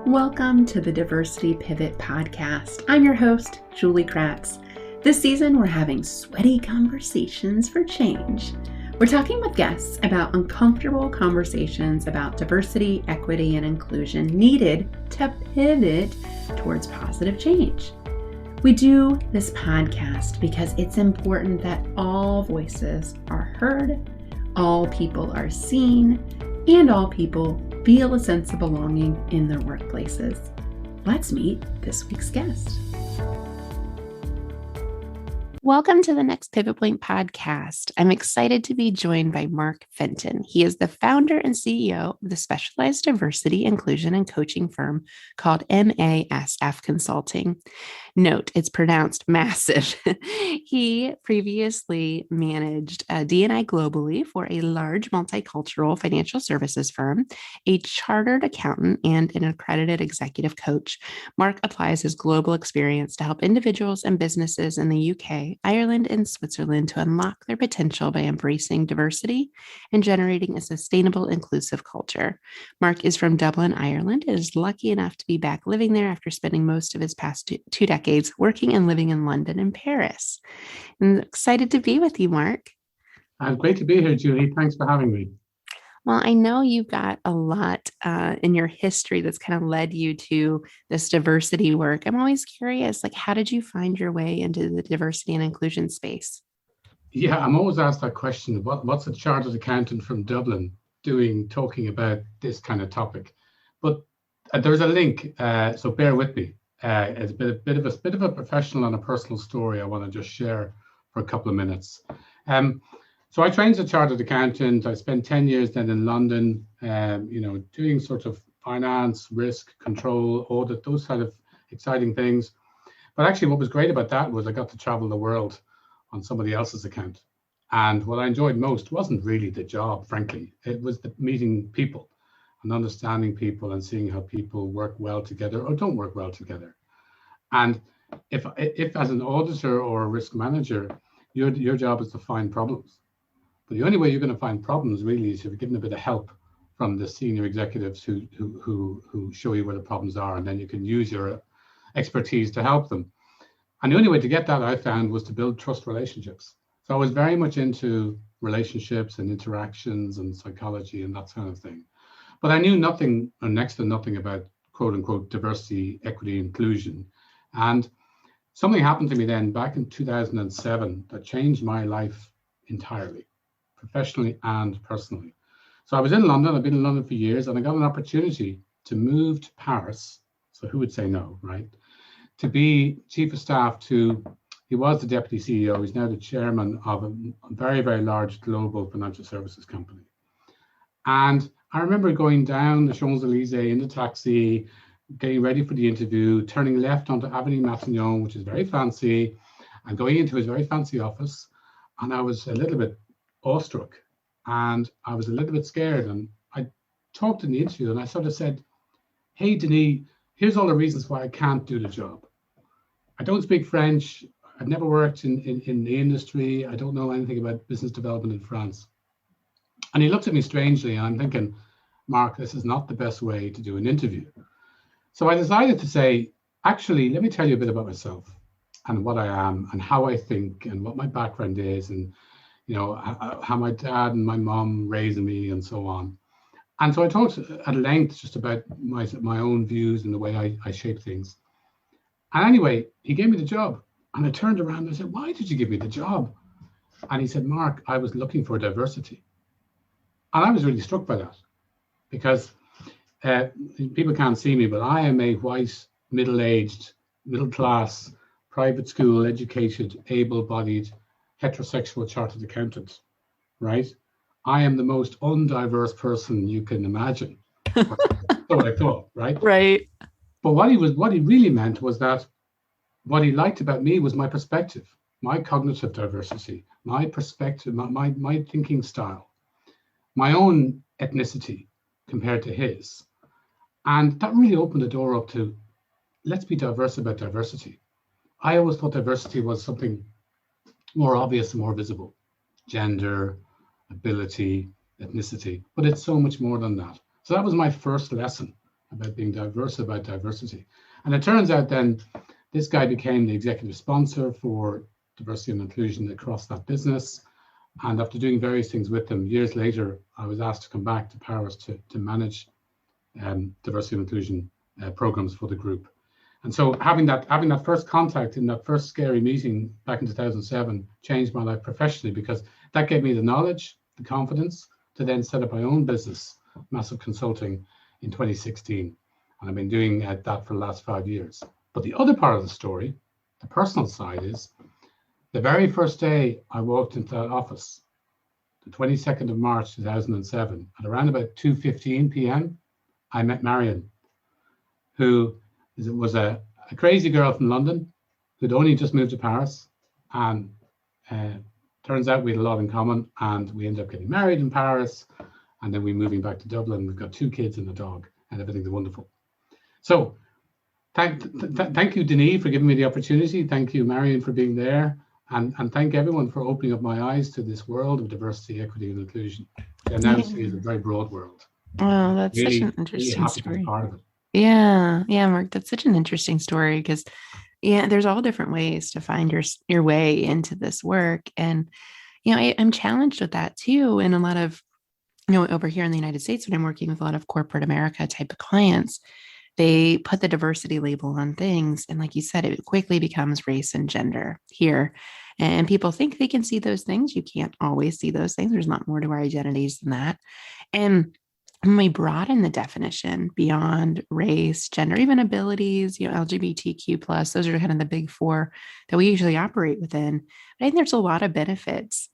Welcome to the Diversity Pivot Podcast. I'm your host, Julie Kratz. This season, we're having sweaty conversations for change. We're talking with guests about uncomfortable conversations about diversity, equity, and inclusion needed to pivot towards positive change. We do this podcast because it's important that all voices are heard, all people are seen, and all people feel a sense of belonging in their workplaces. Let's meet this week's guest. Welcome to the Next Pivot Point podcast. I'm excited to be joined by Mark Fenton. He is the founder and CEO of the specialized diversity, inclusion, and coaching firm called MASF Consulting. Note, it's pronounced massive. He previously managed D&I globally for a large multicultural financial services firm, a chartered accountant, and an accredited executive coach. Mark applies his global experience to help individuals and businesses in the UK, Ireland, and Switzerland to unlock their potential by embracing diversity and generating a sustainable, inclusive culture. Mark is from Dublin, Ireland, and is lucky enough to be back living there after spending most of his past two decades working and living in London and Paris. I'm excited to be with you, Mark. Great to be here, Julie. Thanks for having me. Well, I know you've got a lot in your history that's kind of led you to this diversity work. I'm always curious, how did you find your way into the diversity and inclusion space? Yeah, I'm always asked that question. What's a chartered accountant from Dublin doing talking about this kind of topic? But there's a link, so bear with me. It's a bit of a professional and a personal story I want to just share for a couple of minutes. So I trained as a chartered accountant. I spent 10 years then in London, doing sort of finance, risk, control, audit, those kind of exciting things. But actually what was great about that was I got to travel the world on somebody else's account. And what I enjoyed most wasn't really the job, frankly. It was the meeting people and understanding people and seeing how people work well together or don't work well together. And if as an auditor or a risk manager, your job is to find problems. But the only way you're going to find problems really is if you're given a bit of help from the senior executives who show you where the problems are, and then you can use your expertise to help them. And the only way to get that, I found, was to build trust relationships. So I was very much into relationships and interactions and psychology and that kind of thing. But I knew nothing or next to nothing about quote unquote diversity, equity, inclusion. And something happened to me then back in 2007 that changed my life entirely, professionally and personally. So I was in London, I've been in London for years, and I got an opportunity to move to Paris. So who would say no, right? To be chief of staff to, he was the deputy CEO, he's now the chairman of a very, very large global financial services company. And I remember going down the Champs-Elysees in the taxi, getting ready for the interview, turning left onto Avenue Matignon, which is very fancy, and going into his very fancy office. And I was a little bit awestruck and I was a little bit scared. And I talked in the interview and I sort of said, hey, Denis, here's all the reasons why I can't do the job. I don't speak French. I've never worked in the industry. I don't know anything about business development in France. And he looked at me strangely and I'm thinking, Mark, this is not the best way to do an interview. So I decided to say, actually, let me tell you a bit about myself and what I am and how I think and what my background is and how my dad and my mom raised me and so on. And so I talked at length just about my own views and the way I shape things. And anyway, he gave me the job. And I turned around and I said, why did you give me the job? And he said, Mark, I was looking for diversity. And I was really struck by that because people can't see me, but I am a white, middle-aged, middle-class, private school, educated, able-bodied, heterosexual chartered accountant, right? I am the most undiverse person you can imagine. So I thought, right? Right. But what he really meant was that what he liked about me was my perspective, my cognitive diversity, my perspective, my thinking style, my own ethnicity compared to his. And that really opened the door up to, let's be diverse about diversity. I always thought diversity was something more obvious and more visible. Gender, ability, ethnicity, but it's so much more than that. So that was my first lesson about being diverse about diversity. And it turns out then this guy became the executive sponsor for diversity and inclusion across that business. And after doing various things with them, years later, I was asked to come back to Paris to manage diversity and inclusion programs for the group. And so having that first contact in that first scary meeting back in 2007 changed my life professionally, because that gave me the knowledge, the confidence to then set up my own business, MASF Consulting, in 2016. And I've been doing that for the last 5 years. But the other part of the story, the personal side, is the very first day I walked into that office, the 22nd of March 2007, at around about 2:15 p.m., I met Marion, who was a crazy girl from London who'd only just moved to Paris. And turns out we had a lot in common, and we ended up getting married in Paris. And then we're moving back to Dublin. We've got 2 kids and a dog, and everything's wonderful. So thank you, Denis, for giving me the opportunity. Thank you, Marion, for being there. And thank everyone for opening up my eyes to this world of diversity, equity, and inclusion, which I now see as a very broad world. Oh, that's really, such an interesting story. To be part of it. Yeah, Mark, that's such an interesting story, because there's all different ways to find your way into this work. And, I'm challenged with that too. In a lot of, over here in the United States, when I'm working with a lot of corporate America type of clients, they put the diversity label on things. And like you said, it quickly becomes race and gender here. And people think they can see those things. You can't always see those things. There's not more to our identities than that. And when we broaden the definition beyond race, gender, even abilities, LGBTQ plus, those are kind of the big 4 that we usually operate within. But I think there's a lot of benefits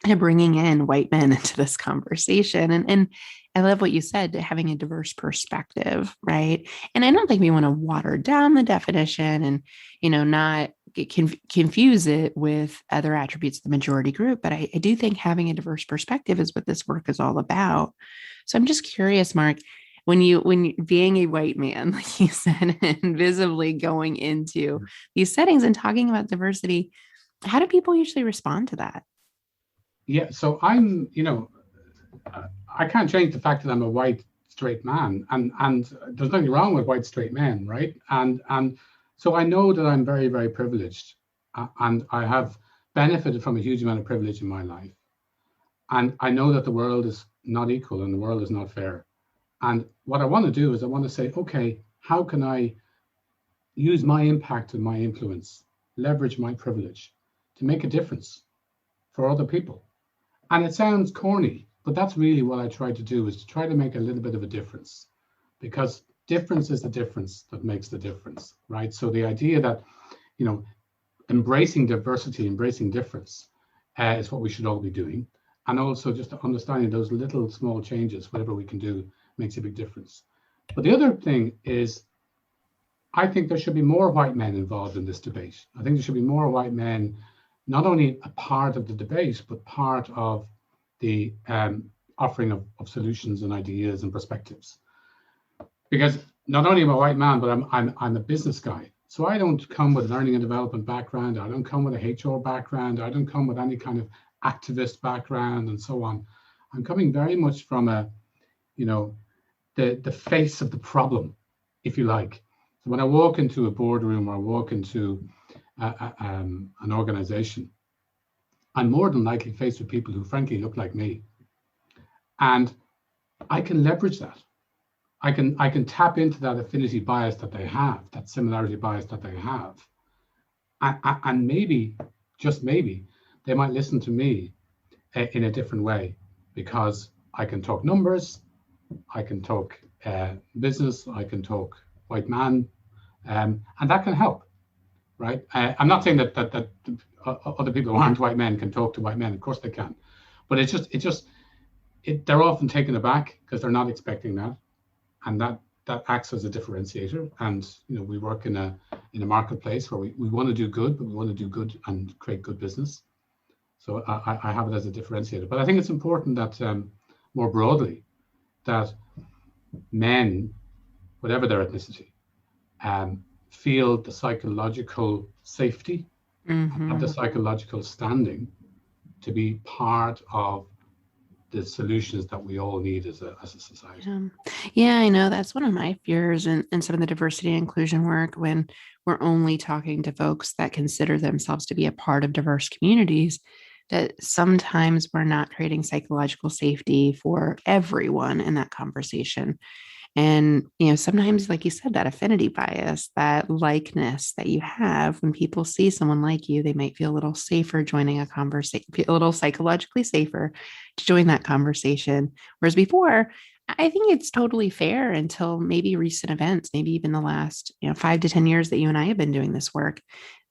to bringing in white men into this conversation. And I love what you said, having a diverse perspective, right? And I don't think we want to water down the definition and, not confuse it with other attributes of the majority group. But I do think having a diverse perspective is what this work is all about. So I'm just curious, Mark, when you being a white man, like you said, and visibly going into these settings and talking about diversity, how do people usually respond to that? Yeah, so I'm, I can't change the fact that I'm a white straight man, and there's nothing wrong with white straight men, right? And so I know that I'm very, very privileged, and I have benefited from a huge amount of privilege in my life. And I know that the world is not equal and the world is not fair. And what I want to do is I want to say, okay, how can I use my impact and my influence, leverage my privilege to make a difference for other people? And it sounds corny, but that's really what I try to do, is to try to make a little bit of a difference, because difference is the difference that makes the difference, right? So the idea that, embracing diversity, embracing difference is what we should all be doing. And also just understanding those little small changes, whatever we can do, makes a big difference. But the other thing is, I think there should be more white men involved in this debate. I think there should be more white men, not only a part of the debate, but part of the offering of solutions and ideas and perspectives. Because not only am I a white man, but I'm a business guy. So I don't come with a learning and development background. I don't come with a HR background. I don't come with any kind of activist background and so on. I'm coming very much from the face of the problem, if you like. So when I walk into a boardroom or I walk into an organization, I'm more than likely faced with people who frankly look like me. And I can leverage that. I can tap into that affinity bias that they have, that similarity bias that they have. And maybe, just maybe, they might listen to me in a different way, because I can talk numbers, I can talk business, I can talk white man, and that can help, right? I'm not saying that other people who aren't white men can talk to white men. Of course they can, but they're often taken aback because they're not expecting that, and that acts as a differentiator. And we work in a marketplace where we want to do good, but we want to do good and create good business. So I have it as a differentiator. But I think it's important that more broadly, that men, whatever their ethnicity, feel the psychological safety, have the psychological standing to be part of the solutions that we all need as a society. Yeah, I know that's one of my fears in some of the diversity and inclusion work, when we're only talking to folks that consider themselves to be a part of diverse communities, that sometimes we're not creating psychological safety for everyone in that conversation. And, sometimes, like you said, that affinity bias, that likeness that you have, when people see someone like you, they might feel a little safer joining a conversation, a little psychologically safer to join that conversation. Whereas before, I think it's totally fair until maybe recent events, maybe even the last, 5 to 10 years that you and I have been doing this work,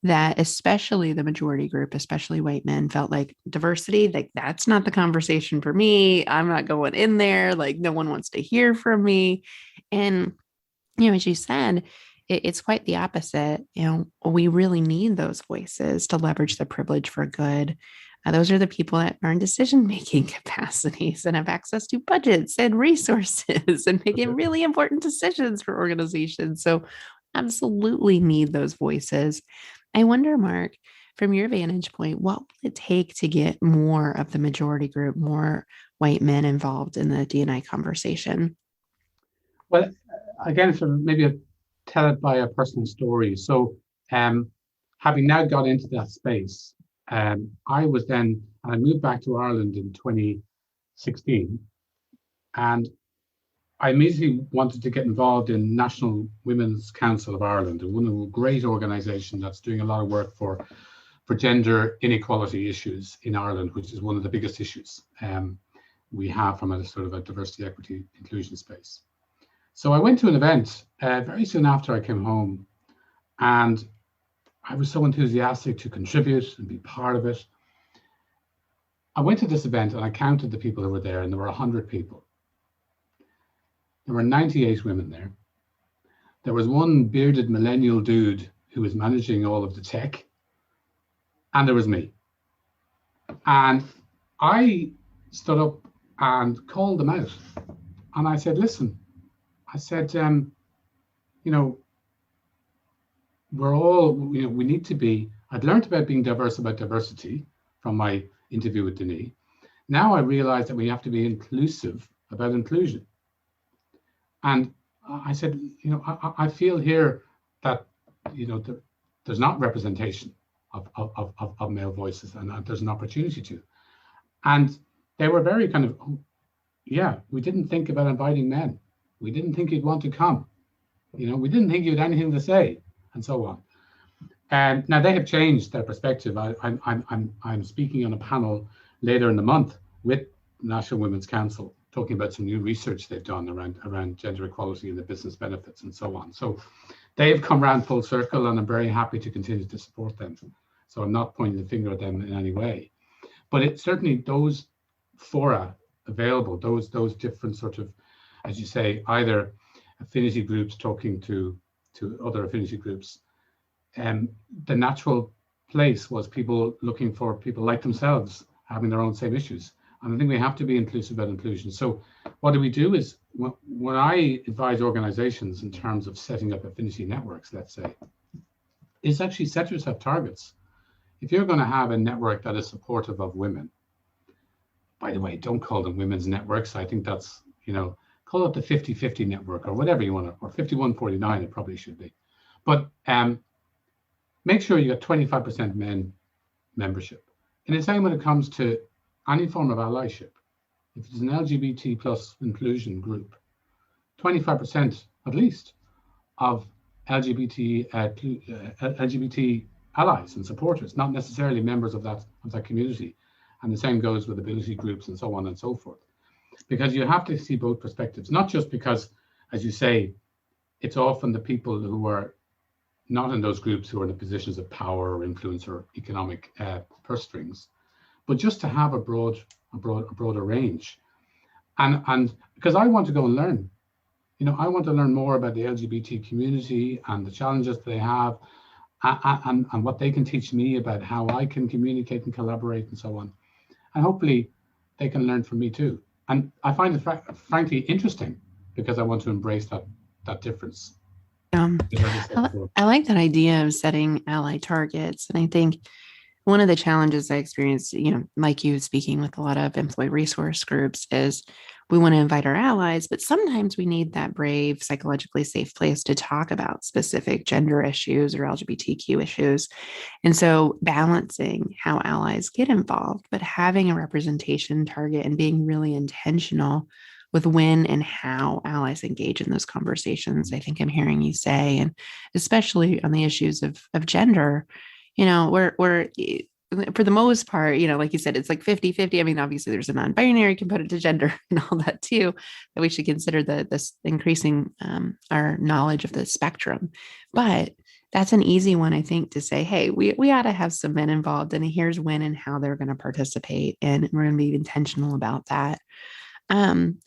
that especially the majority group, especially white men, felt like diversity, like that's not the conversation for me. I'm not going in there. Like no one wants to hear from me. And, as you said, it's quite the opposite. We really need those voices to leverage the privilege for good. Those are the people that are in decision-making capacities and have access to budgets and resources and making really important decisions for organizations. So absolutely need those voices. I wonder, Mark, from your vantage point, what will it take to get more of the majority group, more white men involved in the D&I conversation? Well, again, sort of maybe tell it by a personal story. So having now got into that space, I moved back to Ireland in 2016, and I immediately wanted to get involved in National Women's Council of Ireland, a great organisation that's doing a lot of work for gender inequality issues in Ireland, which is one of the biggest issues we have from a sort of a diversity, equity, inclusion space. So I went to an event very soon after I came home, and I was so enthusiastic to contribute and be part of it. I went to this event and I counted the people who were there, and there were 100 people. There were 98 women there. There was one bearded millennial dude who was managing all of the tech, and there was me. And I stood up and called them out. And I said, listen, we're all, we need to be, I'd learned about being diverse about diversity from my interview with Denis. Now I realize that we have to be inclusive about inclusion. And I said, I feel here that, there's not representation of male voices, and there's an opportunity to. And they were very kind of, we didn't think about inviting men. We didn't think you'd want to come. We didn't think you had anything to say, and so on. And now they have changed their perspective. I'm speaking on a panel later in the month with National Women's Council, talking about some new research they've done around gender equality and the business benefits and so on. So they've come around full circle, and I'm very happy to continue to support them. So I'm not pointing the finger at them in any way. But it's certainly those fora available, those different sort of, as you say, either affinity groups talking to other affinity groups. The natural place was people looking for people like themselves having their own same issues. And I think we have to be inclusive about inclusion. So what do we do is, when I advise organizations in terms of setting up affinity networks, let's say, is actually set yourself targets. If you're going to have a network that is supportive of women, by the way, don't call them women's networks. I think that's, call it the 50-50 network or whatever you want to, or 51-49, it probably should be. But make sure you got 25% men membership. And the same when it comes to any form of allyship. If it's an LGBT plus inclusion group, 25% at least of LGBT allies and supporters, not necessarily members of that community. And the same goes with ability groups and so on and so forth. Because you have to see both perspectives, not just because, as you say, it's often the people who are not in those groups who are in the positions of power or influence or economic purse strings, but just to have a broader range. And because I want to go and learn, I want to learn more about the LGBT community and the challenges they have, and what they can teach me about how I can communicate and collaborate and so on. And hopefully they can learn from me too. And I find it frankly interesting, because I want to embrace that difference. I like that idea of setting ally targets. And I think One of the challenges I experience, like you speaking with a lot of employee resource groups, is we want to invite our allies, but sometimes we need that brave, psychologically safe place to talk about specific gender issues or LGBTQ issues. And so balancing how allies get involved, but having a representation target and being really intentional with when and how allies engage in those conversations, I think I'm hearing you say, and especially on the issues of gender, we're for the most part, like you said, it's like 50-50. I mean, obviously there's a non-binary component to gender and all that too, that we should consider this increasing our knowledge of the spectrum. But that's an easy one, I think, to say, hey, we ought to have some men involved, and here's when and how they're going to participate. And we're going to be intentional about that. One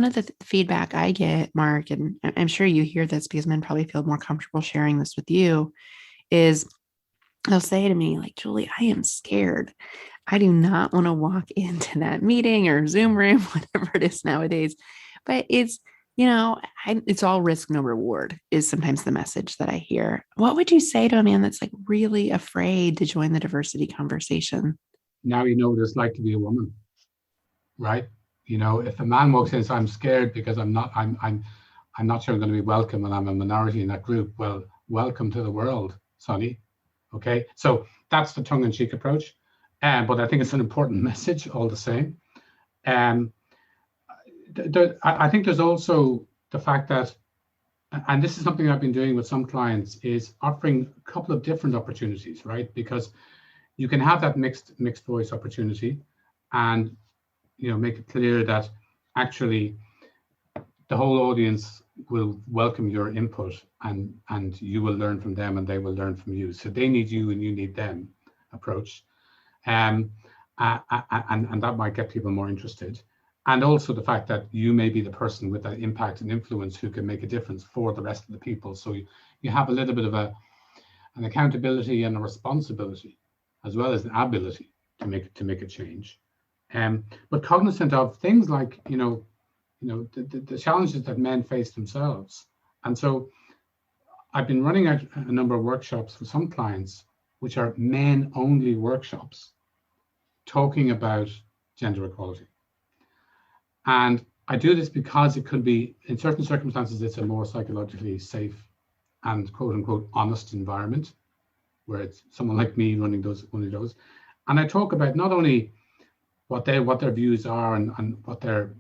of the feedback I get, Mark, and I'm sure you hear this because men probably feel more comfortable sharing this with you, is they'll say to me, like, Julie, I am scared. I do not want to walk into that meeting or Zoom room, whatever it is nowadays. But it's all risk, no reward is sometimes the message that I hear. What would you say to a man that's like really afraid to join the diversity conversation? Now you know what it's like to be a woman, right? If a man walks in and says, I'm scared because I'm not sure I'm going to be welcome and I'm a minority in that group. Well, welcome to the world, Sonny. Okay, so that's the tongue-in-cheek approach, but I think it's an important message all the same. I think there's also the fact that, and this is something I've been doing with some clients, is offering a couple of different opportunities, right? Because you can have that mixed voice opportunity, and make it clear that actually the whole audience will welcome your input, and you will learn from them and they will learn from you. So they need you and you need them approach. And that might get people more interested. And also the fact that you may be the person with that impact and influence who can make a difference for the rest of the people. So you have a little bit of an accountability and a responsibility, as well as an ability to make a change. But cognizant of things like, the challenges that men face themselves. And so I've been running a number of workshops for some clients, which are men-only workshops, talking about gender equality. And I do this because it could be, in certain circumstances, it's a more psychologically safe and quote-unquote honest environment, where it's someone like me running one of those. And I talk about not only what their views are and what their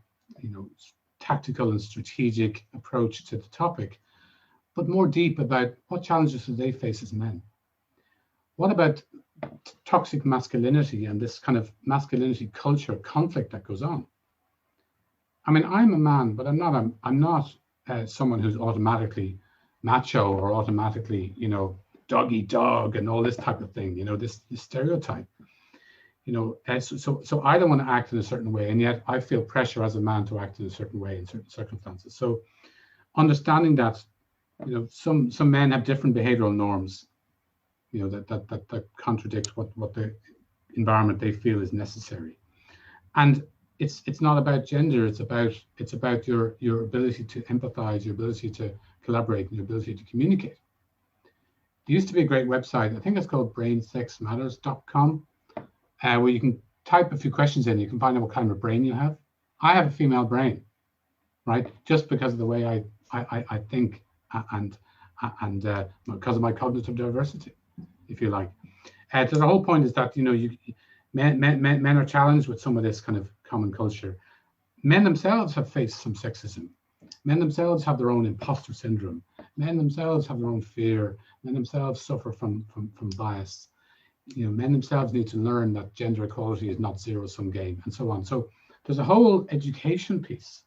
tactical and strategic approach to the topic, but more deep about what challenges do they face as men. What about toxic masculinity and this kind of masculinity culture conflict that goes on? I mean, I'm a man, but I'm not someone who's automatically macho or automatically, dog eat dog and all this type of thing, this stereotype. So I don't want to act in a certain way, and yet I feel pressure as a man to act in a certain way in certain circumstances. So understanding that, some men have different behavioral norms, that contradict what the environment they feel is necessary. And it's not about gender, it's about your ability to empathize, your ability to collaborate, and your ability to communicate. There used to be a great website, I think it's called brainsexmatters.com. Where you can type a few questions in, you can find out what kind of a brain you have. I have a female brain, right? Just because of the way I think and because of my cognitive diversity, if you like. So the whole point is that men are challenged with some of this kind of common culture. Men themselves have faced some sexism. Men themselves have their own imposter syndrome. Men themselves have their own fear. Men themselves suffer from bias. Men themselves need to learn that gender equality is not zero-sum game, and so on. So there's a whole education piece,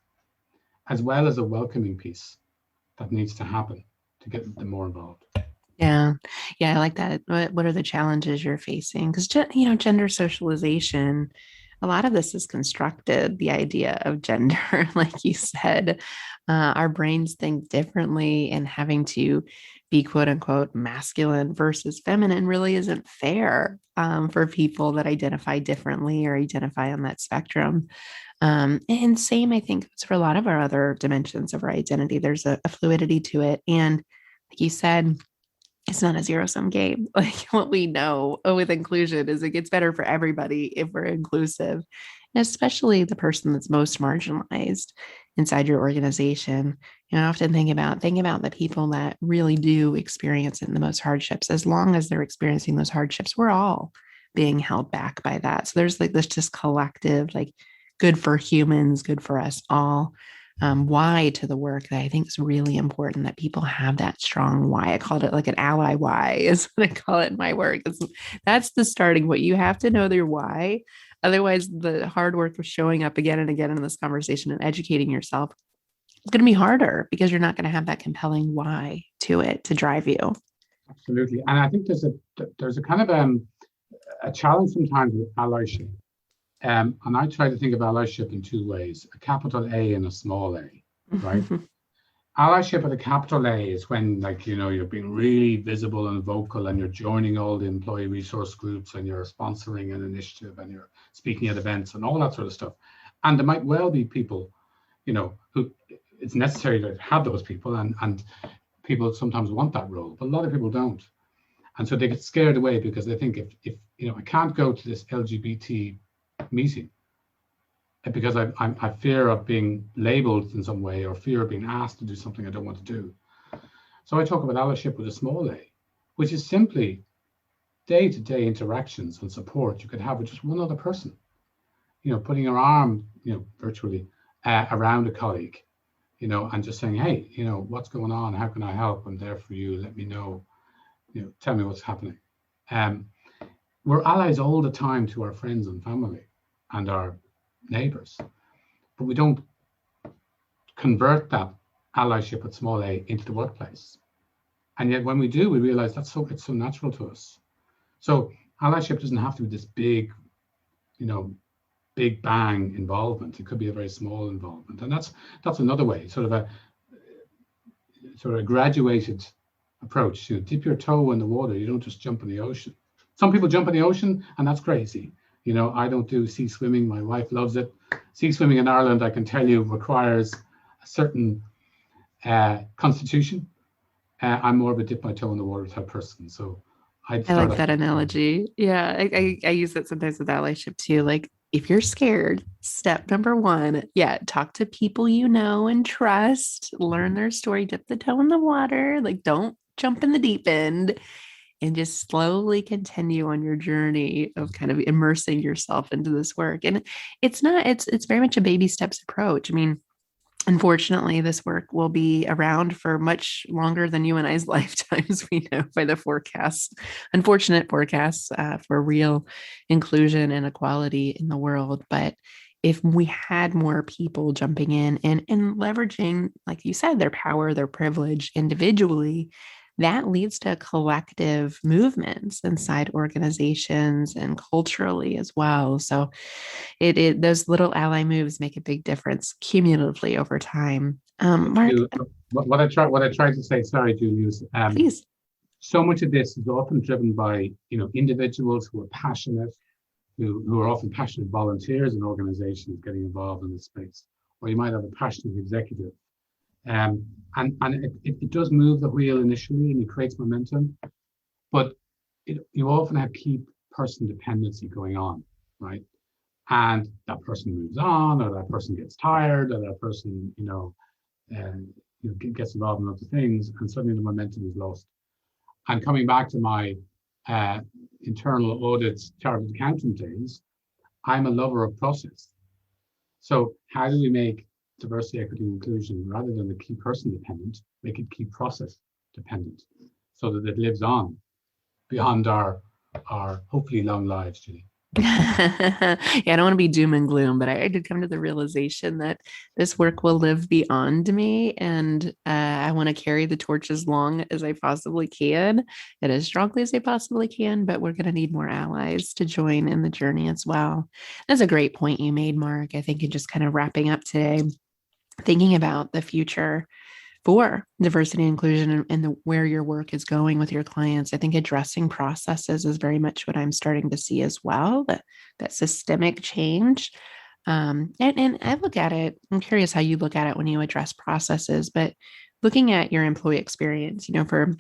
as well as a welcoming piece, that needs to happen to get them more involved. Yeah, I like that. What are the challenges you're facing? Because gender socialization, a lot of this is constructed. The idea of gender, like you said, our brains think differently, and having to be quote unquote masculine versus feminine really isn't fair for people that identify differently or identify on that spectrum. And same, I think, for a lot of our other dimensions of our identity. There's a fluidity to it. And like you said, it's not a zero-sum game. Like what we know with inclusion is it gets better for everybody if we're inclusive, and especially the person that's most marginalized inside your organization. I often think about the people that really do experience it in the most hardships. As long as they're experiencing those hardships, we're all being held back by that. So there's like this just collective, like good for humans, good for us all. Why to the work that I think is really important, that people have that strong why. I called it like an ally why is what I call it in my work. That's the starting point. You have to know their why. Otherwise, the hard work of showing up again and again in this conversation and educating yourself is going to be harder because you're not going to have that compelling why to it to drive you. Absolutely. And I think there's a kind of a challenge sometimes with allyship. And I try to think of allyship in two ways, a capital A and a small a, right? Allyship at a capital A is when, like, you're being really visible and vocal and you're joining all the employee resource groups and you're sponsoring an initiative and you're speaking at events and all that sort of stuff. And there might well be people, who it's necessary to have those people, and people sometimes want that role, but a lot of people don't. And so they get scared away because they think if I can't go to this LGBT meeting because I fear of being labeled in some way or fear of being asked to do something I don't want to do. So I talk about allyship with a small a, which is simply day-to-day interactions and support you could have with just one other person. Putting your arm, virtually around a colleague, and just saying, hey, what's going on? How can I help? I'm there for you. Let me know. Tell me what's happening. We're allies all the time to our friends and family and our neighbors, but we don't convert that allyship at small a into the workplace. And yet when we do, we realize it's so natural to us. So allyship doesn't have to be this big, big bang involvement. It could be a very small involvement. And that's another way, sort of a graduated approach. Dip your toe in the water. You don't just jump in the ocean. Some people jump in the ocean, and that's crazy. I don't do sea swimming. My wife loves it. Sea swimming in Ireland, I can tell you, requires a certain constitution. I'm more of a dip my toe in the water type person. So I like that analogy. Yeah, I use it sometimes with allyship too. Like if you're scared, step number one, talk to people and trust, learn their story, dip the toe in the water. Like don't jump in the deep end. And just slowly continue on your journey of kind of immersing yourself into this work. And it's very much a baby steps approach. I mean, unfortunately, this work will be around for much longer than you and I's lifetimes, we know by the forecasts, unfortunate forecasts for real inclusion and equality in the world. But if we had more people jumping in and leveraging, like you said, their power, their privilege individually, that leads to collective movements inside organizations and culturally as well. So those little ally moves make a big difference cumulatively over time. Mark, what I tried to say, sorry, Julius, please. So much of this is often driven by individuals who are passionate, who are often passionate volunteers in organizations getting involved in this space, or you might have a passionate executive. And it does move the wheel initially and it creates momentum, but you often have key person dependency going on, right? And that person moves on, or that person gets tired, or that person, gets involved in other things, and suddenly the momentum is lost. And coming back to my internal audit chartered accountant days, I'm a lover of process. So how do we make diversity, equity, and inclusion, rather than the key person dependent, make it key process dependent, so that it lives on beyond our hopefully long lives, Julie? I don't want to be doom and gloom, but I did come to the realization that this work will live beyond me, and I want to carry the torch as long as I possibly can and as strongly as I possibly can, but we're going to need more allies to join in the journey as well. That's a great point you made, Mark. I think in just kind of wrapping up today, thinking about the future for diversity and inclusion and where your work is going with your clients, I think addressing processes is very much what I'm starting to see as well, that systemic change. And I look at it, I'm curious how you look at it when you address processes, but looking at your employee experience, for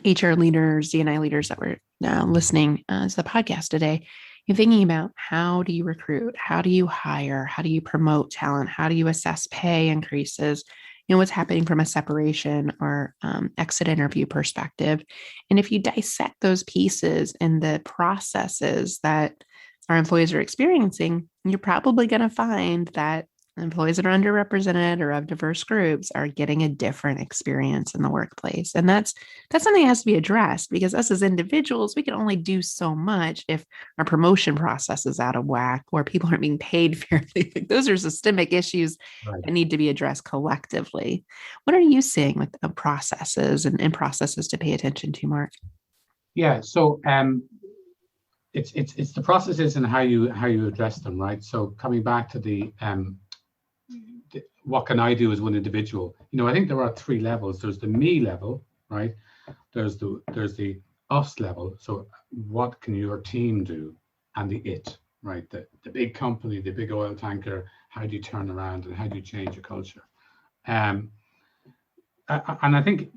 HR leaders, D&I leaders that were listening to the podcast today, you're thinking about how do you recruit? How do you hire? How do you promote talent? How do you assess pay increases? What's happening from a separation or exit interview perspective. And if you dissect those pieces and the processes that our employees are experiencing, you're probably going to find that employees that are underrepresented or of diverse groups are getting a different experience in the workplace. And that's something that has to be addressed, because us as individuals, we can only do so much if our promotion process is out of whack or people aren't being paid fairly. Those are systemic issues that need to be addressed collectively. What are you seeing with the processes and processes to pay attention to, Mark? Yeah, so it's the processes and how you address them, right? So coming back to the what can I do as one individual? I think there are 3 levels. There's the me level, right? There's the us level. So what can your team do? And the it, right? The big company, the big oil tanker. How do you turn around and how do you change a culture? And I think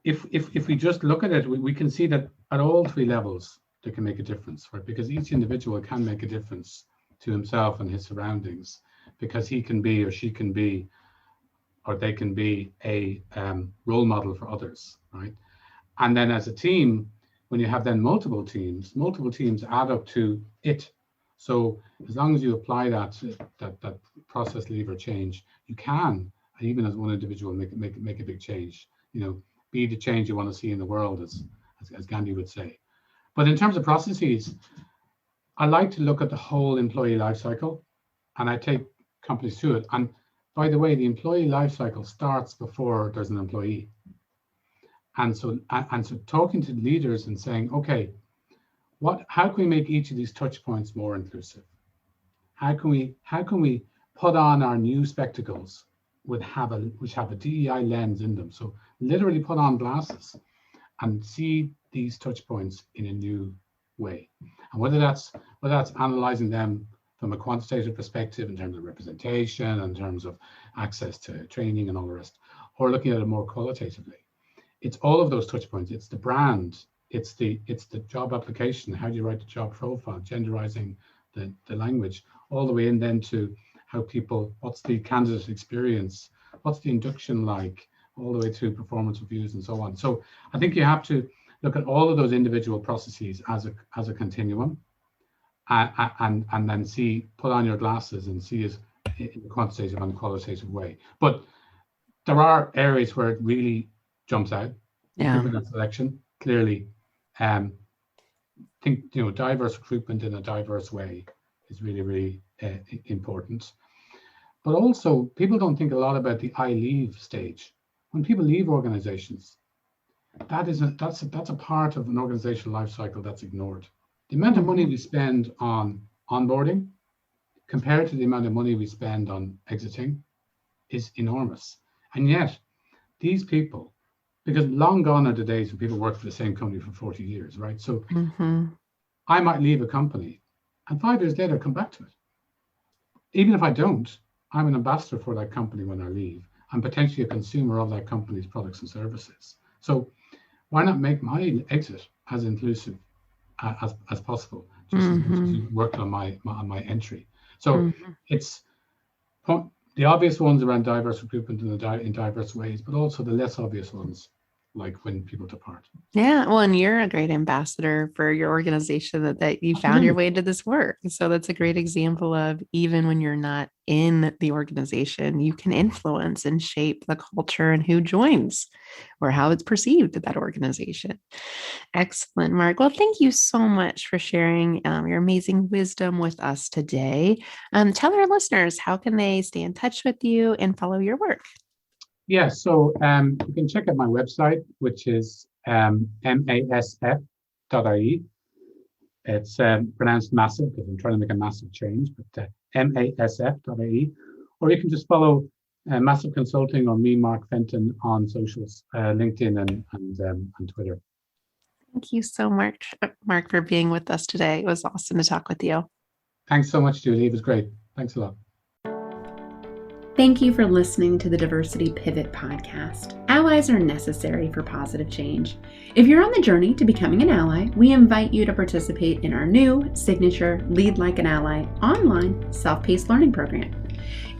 if we just look at it, we can see that at all 3 levels they can make a difference, right? Because each individual can make a difference to himself and his surroundings, because he can be or she can be or they can be a role model for others, right? And then as a team, when you have then multiple teams add up to it. So as long as you apply that process lever change, you can, even as one individual, make a big change. Be the change you want to see in the world, as Gandhi would say. But in terms of processes, I like to look at the whole employee life cycle, and I take companies through it. And by the way, the employee life cycle starts before there's an employee. And so talking to leaders and saying, okay, how can we make each of these touch points more inclusive? How can we put on our new spectacles which have a DEI lens in them? So literally put on glasses and see these touch points in a new way. And whether that's analyzing them from a quantitative perspective in terms of representation, in terms of access to training and all the rest, or looking at it more qualitatively. It's all of those touch points. It's the brand, it's the job application, how do you write the job profile, genderizing the language, all the way in then to how people, what's the candidate experience, what's the induction like, all the way through performance reviews and so on. So I think you have to look at all of those individual processes as a continuum. And then put on your glasses and see it in a quantitative and qualitative way. But there are areas where it really jumps out. Recruitment and selection, clearly. Think diverse recruitment in a diverse way is really, really important. But also, people don't think a lot about the I leave stage. When people leave organizations, that's a part of an organizational life cycle that's ignored. The amount of money we spend on onboarding compared to the amount of money we spend on exiting is enormous. And yet, these people, because long gone are the days when people work for the same company for 40 years, right? So I might leave a company and 5 years later come back to it. Even if I don't, I'm an ambassador for that company when I leave. I'm potentially a consumer of that company's products and services. So why not make my exit as inclusive as possible, just as you worked on my entry. So it's the obvious ones around diverse recruitment in diverse ways, but also the less obvious ones, like when people depart. Yeah, well, and you're a great ambassador for your organization that you found your way into this work. So that's a great example of, even when you're not in the organization, you can influence and shape the culture and who joins or how it's perceived at that organization. Excellent, Mark. Well, thank you so much for sharing your amazing wisdom with us today. Tell our listeners, how can they stay in touch with you and follow your work? Yeah, so you can check out my website, which is masf.ie. It's pronounced massive because I'm trying to make a massive change, but masf.ie. Or you can just follow MASF Consulting or me, Mark Fenton, on socials, LinkedIn and Twitter. Thank you so much, Mark, for being with us today. It was awesome to talk with you. Thanks so much, Julie. It was great. Thanks a lot. Thank you for listening to the Diversity Pivot podcast. Allies are necessary for positive change. If you're on the journey to becoming an ally, we invite you to participate in our new signature Lead Like an Ally online self-paced learning program.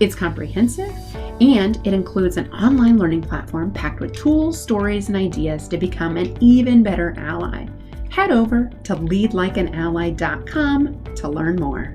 It's comprehensive and it includes an online learning platform packed with tools, stories, and ideas to become an even better ally. Head over to leadlikeanally.com to learn more.